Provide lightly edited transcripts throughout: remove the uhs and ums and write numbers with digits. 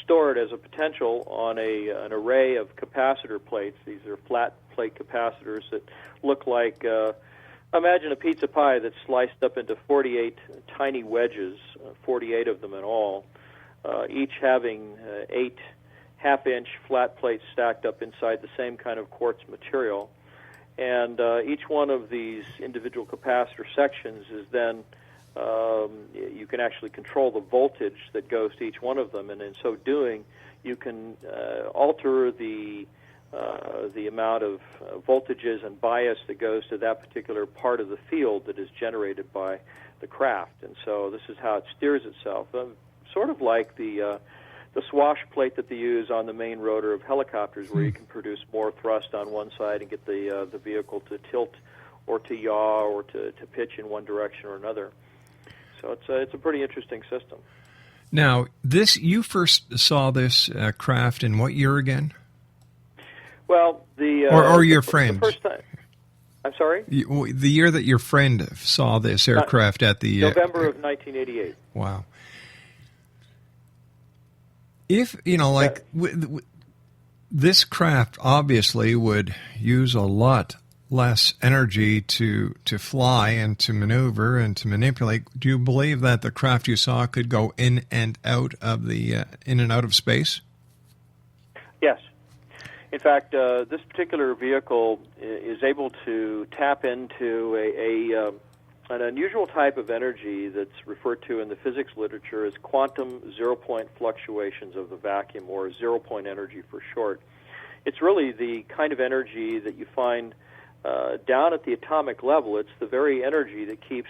stored as a potential on an array of capacitor plates. These are flat plate capacitors that look like, imagine a pizza pie that's sliced up into 48 tiny wedges, 48 of them in all, each having 8 half-inch flat plates stacked up inside the same kind of quartz material. And each one of these individual capacitor sections is then, you can actually control the voltage that goes to each one of them, and in so doing, you can alter the amount of voltages and bias that goes to that particular part of the field that is generated by the craft. And so this is how it steers itself, sort of like the swash plate that they use on the main rotor of helicopters, where you can produce more thrust on one side and get the vehicle to tilt or to yaw or to pitch in one direction or another. So it's a pretty interesting system. Now, you first saw this craft in what year again? Well, or your friend. The first time. I'm sorry? The year that your friend saw this aircraft at the November of 1988. Wow. If, this craft obviously would use a lot less energy to fly and to maneuver and to manipulate. Do you believe that the craft you saw could go in and out of space? Yes. In fact, this particular vehicle is able to tap into an unusual type of energy that's referred to in the physics literature as quantum zero-point fluctuations of the vacuum, or zero-point energy for short. It's really the kind of energy that you find down at the atomic level. It's the very energy that keeps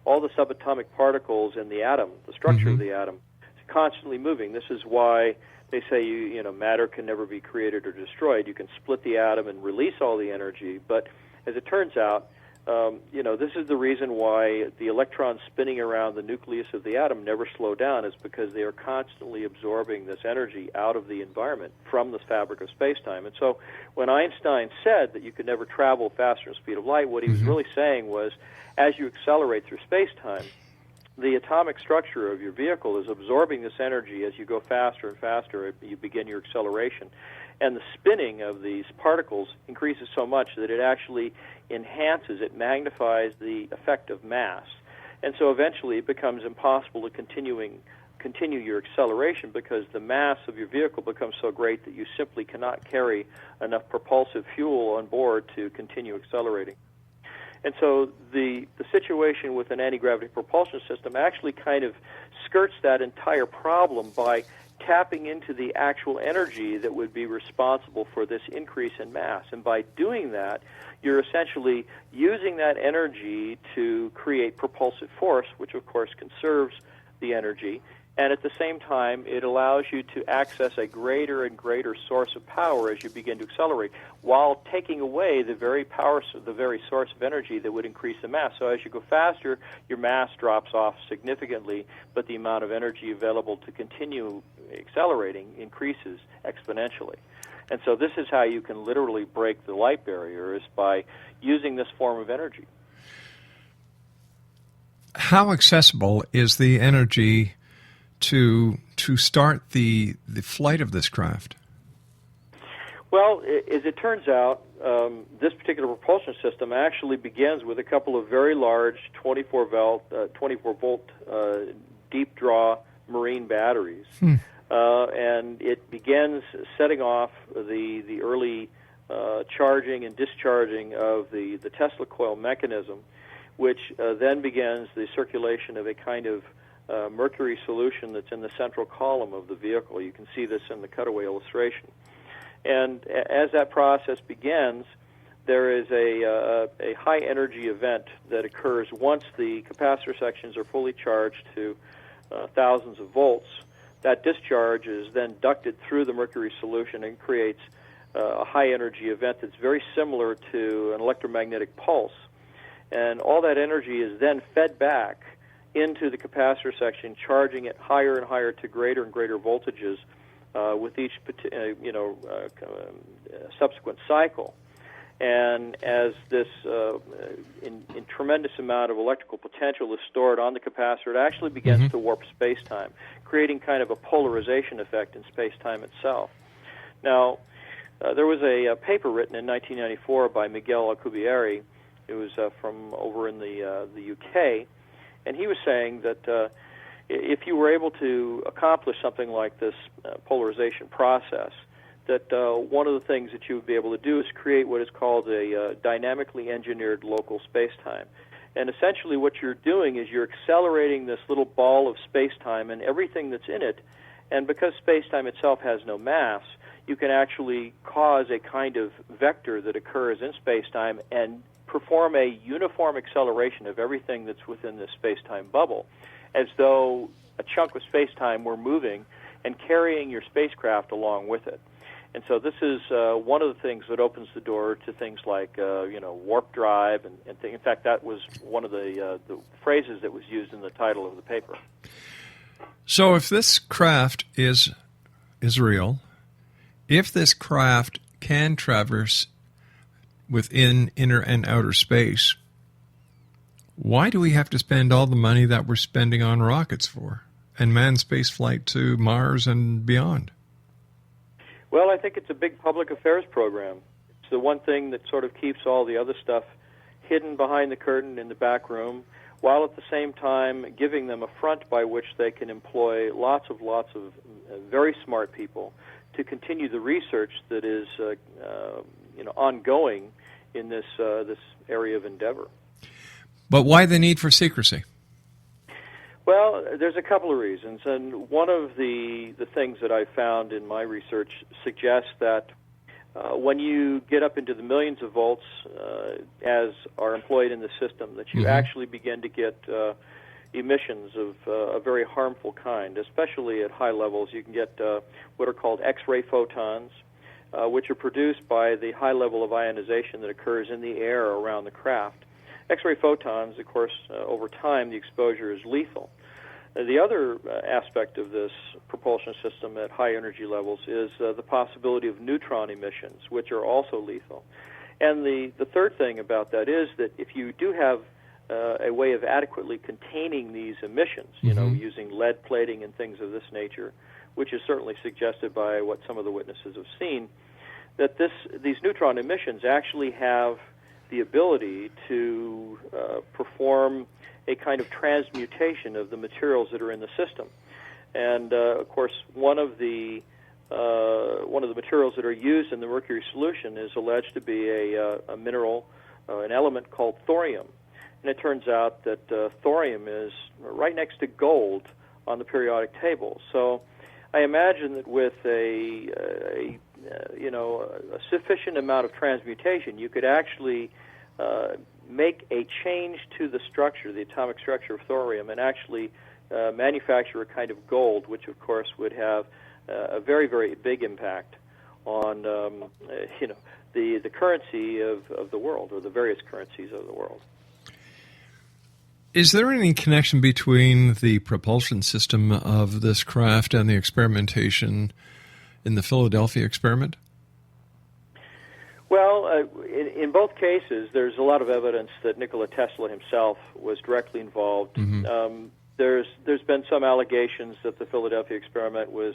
all the subatomic particles in the atom, the structure of the atom, constantly moving. This is why they say matter can never be created or destroyed. You can split the atom and release all the energy, but as it turns out, this is the reason why the electrons spinning around the nucleus of the atom never slow down, is because they are constantly absorbing this energy out of the environment from the fabric of space-time. And so when Einstein said that you could never travel faster than the speed of light, what he was really saying was, as you accelerate through space-time, the atomic structure of your vehicle is absorbing this energy as you go faster and faster. You begin your acceleration. And the spinning of these particles increases so much that it actually enhances, it magnifies the effect of mass. And so eventually it becomes impossible to continue your acceleration, because the mass of your vehicle becomes so great that you simply cannot carry enough propulsive fuel on board to continue accelerating. And so the situation with an anti-gravity propulsion system actually kind of skirts that entire problem by tapping into the actual energy that would be responsible for this increase in mass. And by doing that, you're essentially using that energy to create propulsive force, which of course conserves the energy. And at the same time, it allows you to access a greater and greater source of power as you begin to accelerate, while taking away the very source of energy that would increase the mass. So as you go faster, your mass drops off significantly, but the amount of energy available to continue accelerating increases exponentially. And so this is how you can literally break the light barrier, is by using this form of energy. How accessible is the energy to start the flight of this craft? Well, as it turns out, this particular propulsion system actually begins with a couple of very large 24-volt deep draw marine batteries. And it begins setting off the early charging and discharging of the Tesla coil mechanism, which then begins the circulation of a kind of mercury solution that's in the central column of the vehicle. You can see this in the cutaway illustration. And as that process begins, there is a high-energy event that occurs once the capacitor sections are fully charged to thousands of volts. That discharge is then ducted through the mercury solution and creates a high-energy event that's very similar to an electromagnetic pulse. And all that energy is then fed back into the capacitor section, charging it higher and higher to greater and greater voltages with each subsequent cycle. And as this in tremendous amount of electrical potential is stored on the capacitor, it actually begins to warp space-time, creating kind of a polarization effect in space-time itself. Now, there was a paper written in 1994 by Miguel Alcubierre. It was from over in the UK, and he was saying that if you were able to accomplish something like this polarization process, that one of the things that you would be able to do is create what is called a dynamically engineered local space-time. And essentially what you're doing is you're accelerating this little ball of space-time and everything that's in it, and because space-time itself has no mass, you can actually cause a kind of vector that occurs in space-time and perform a uniform acceleration of everything that's within this space-time bubble, as though a chunk of space-time were moving and carrying your spacecraft along with it. And so this is one of the things that opens the door to things like, warp drive. In fact, that was one of the phrases that was used in the title of the paper. So if this craft is real, if this craft can traverse within inner and outer space, why do we have to spend all the money that we're spending on rockets for and manned space flight to Mars and beyond? Well, I think it's a big public affairs program. It's the one thing that sort of keeps all the other stuff hidden behind the curtain in the back room, while at the same time giving them a front by which they can employ lots of very smart people to continue the research that is ongoing in this area of endeavor. But why the need for secrecy? Well, there's a couple of reasons, and one of the things that I found in my research suggests that when you get up into the millions of volts, as are employed in the system, that you actually begin to get emissions of a very harmful kind, especially at high levels. You can get what are called X-ray photons, which are produced by the high level of ionization that occurs in the air around the craft. X-ray photons, of course, over time, the exposure is lethal. The other aspect of this propulsion system at high energy levels is the possibility of neutron emissions, which are also lethal. And the third thing about that is that if you do have a way of adequately containing these emissions, using lead plating and things of this nature, which is certainly suggested by what some of the witnesses have seen, that these neutron emissions actually have the ability to perform a kind of transmutation of the materials that are in the system. And of course, one of the materials that are used in the mercury solution is alleged to be a mineral, an element called thorium. And it turns out that thorium is right next to gold on the periodic table. So I imagine that with a sufficient amount of transmutation, you could actually make a change to the structure, the atomic structure of thorium, and actually manufacture a kind of gold, which of course would have a very, very big impact on the currency of the world, or the various currencies of the world. Is there any connection between the propulsion system of this craft and the experimentation in the Philadelphia experiment? Well, in both cases, there's a lot of evidence that Nikola Tesla himself was directly involved. There's been some allegations that the Philadelphia experiment was,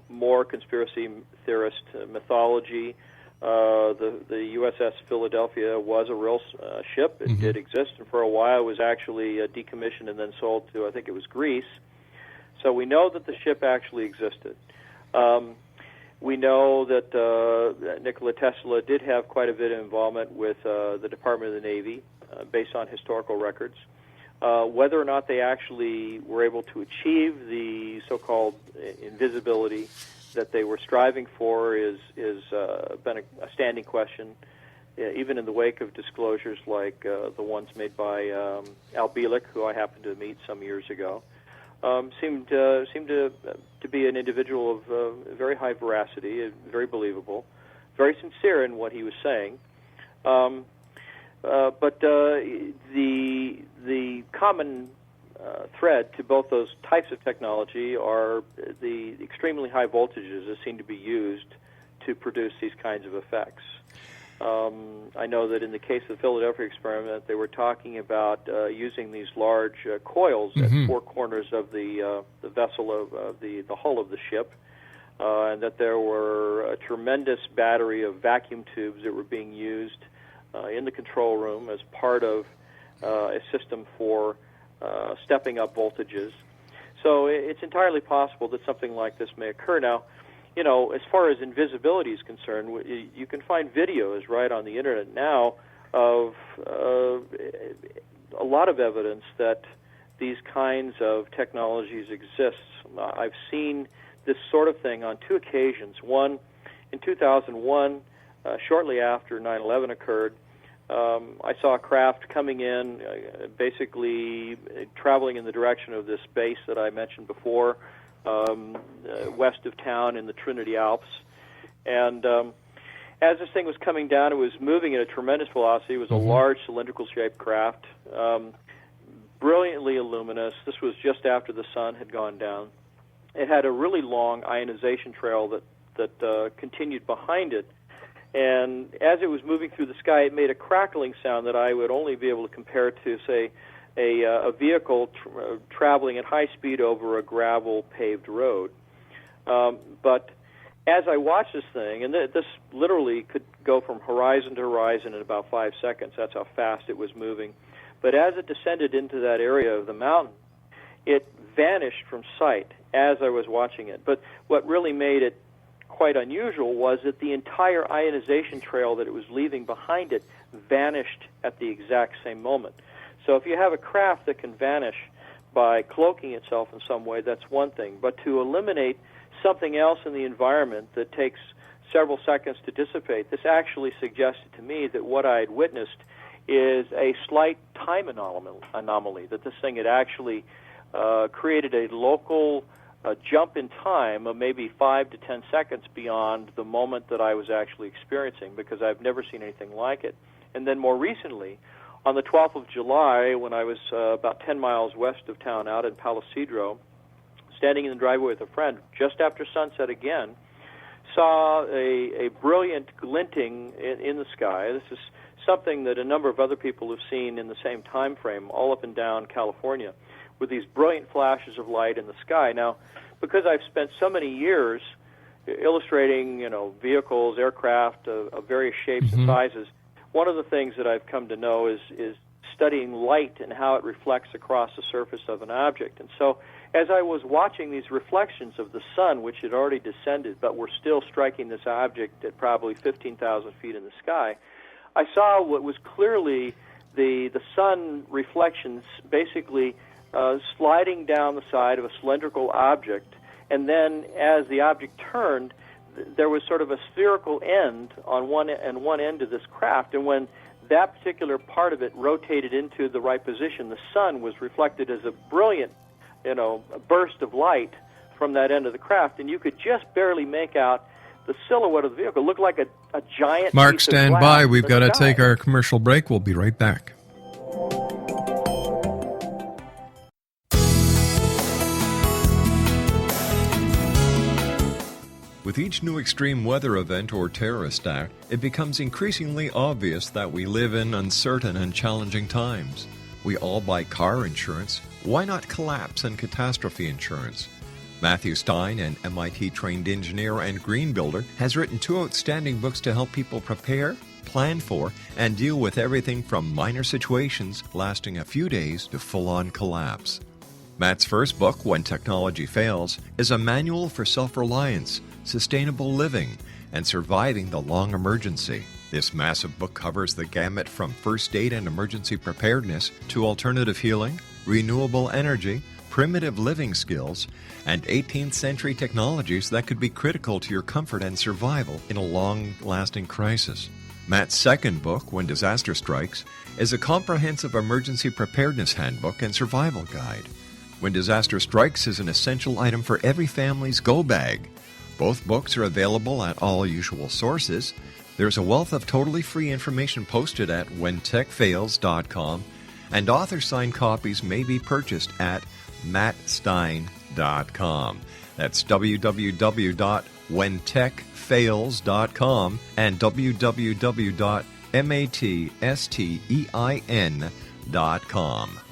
more conspiracy theorist mythology. The USS Philadelphia was a real ship. It did exist, and for a while it was actually decommissioned and then sold to, I think it was Greece. So we know that the ship actually existed. We know that Nikola Tesla did have quite a bit of involvement with the Department of the Navy, based on historical records. Whether or not they actually were able to achieve the so-called invisibility that they were striving for is been a standing question, even in the wake of disclosures like the ones made by Al Bielek, who I happened to meet some years ago. Seemed to be an individual of very high veracity, very believable, very sincere in what he was saying. But the common thread to both those types of technology are the extremely high voltages that seem to be used to produce these kinds of effects. I know that in the case of the Philadelphia experiment, they were talking about using these large coils at four corners of the vessel of the hull of the ship, and that there were a tremendous battery of vacuum tubes that were being used in the control room as part of a system for stepping up voltages. So it's entirely possible that something like this may occur. Now, as far as invisibility is concerned, you can find videos right on the internet now of a lot of evidence that these kinds of technologies exist. I've seen this sort of thing on two occasions. One, in 2001, shortly after 9/11 occurred, I saw a craft coming in, basically traveling in the direction of this base that I mentioned before, west of town in the Trinity Alps. And as this thing was coming down, it was moving at a tremendous velocity. It was a large cylindrical-shaped craft, brilliantly luminous. This was just after the sun had gone down. It had a really long ionization trail that continued behind it. And as it was moving through the sky, it made a crackling sound that I would only be able to compare to, say, a vehicle traveling at high speed over a gravel-paved road. But as I watched this thing, and this literally could go from horizon to horizon in about 5 seconds. That's how fast it was moving. But as it descended into that area of the mountain, it vanished from sight as I was watching it. But what really made it quite unusual was that the entire ionization trail that it was leaving behind it vanished at the exact same moment. So if you have a craft that can vanish by cloaking itself in some way, that's one thing. But to eliminate something else in the environment that takes several seconds to dissipate, this actually suggested to me that what I had witnessed is a slight time anomaly, that this thing had actually created a local jump in time of maybe 5 to 10 seconds beyond the moment that I was actually experiencing, because I've never seen anything like it. And then more recently, on the 12th of July, when I was about 10 miles west of town out in Palo Cedro, standing in the driveway with a friend, just after sunset again, saw a brilliant glinting in the sky. This is something that a number of other people have seen in the same time frame, all up and down California, with these brilliant flashes of light in the sky. Now, because I've spent so many years illustrating, vehicles, aircraft of various shapes and sizes, one of the things that I've come to know is studying light and how it reflects across the surface of an object. And so as I was watching these reflections of the sun, which had already descended but were still striking this object at probably 15,000 feet in the sky, I saw what was clearly the sun reflections basically sliding down the side of a cylindrical object, and then as the object turned, there was sort of a spherical end on one end of this craft, and when that particular part of it rotated into the right position, the sun was reflected as a brilliant, burst of light from that end of the craft, and you could just barely make out the silhouette of the vehicle. It looked like a giant Mark, piece stand of glass by. We've in got the to sky. take our commercial break. We'll be right back. With each new extreme weather event or terrorist act, it becomes increasingly obvious that we live in uncertain and challenging times. We all buy car insurance. Why not collapse and catastrophe insurance? Matthew Stein, an MIT-trained engineer and green builder, has written 2 outstanding books to help people prepare, plan for, and deal with everything from minor situations lasting a few days to full-on collapse. Matt's first book, When Technology Fails, is a manual for self-reliance, sustainable living, and surviving the long emergency. This massive book covers the gamut from first aid and emergency preparedness to alternative healing, renewable energy, primitive living skills, and 18th century technologies that could be critical to your comfort and survival in a long-lasting crisis. Matt's second book, When Disaster Strikes, is a comprehensive emergency preparedness handbook and survival guide. When Disaster Strikes is an essential item for every family's go bag. Both books are available at all usual sources. There's a wealth of totally free information posted at whentechfails.com, and author-signed copies may be purchased at mattstein.com. That's www.mattstein.com. whentechfails.com and www.matstein.com.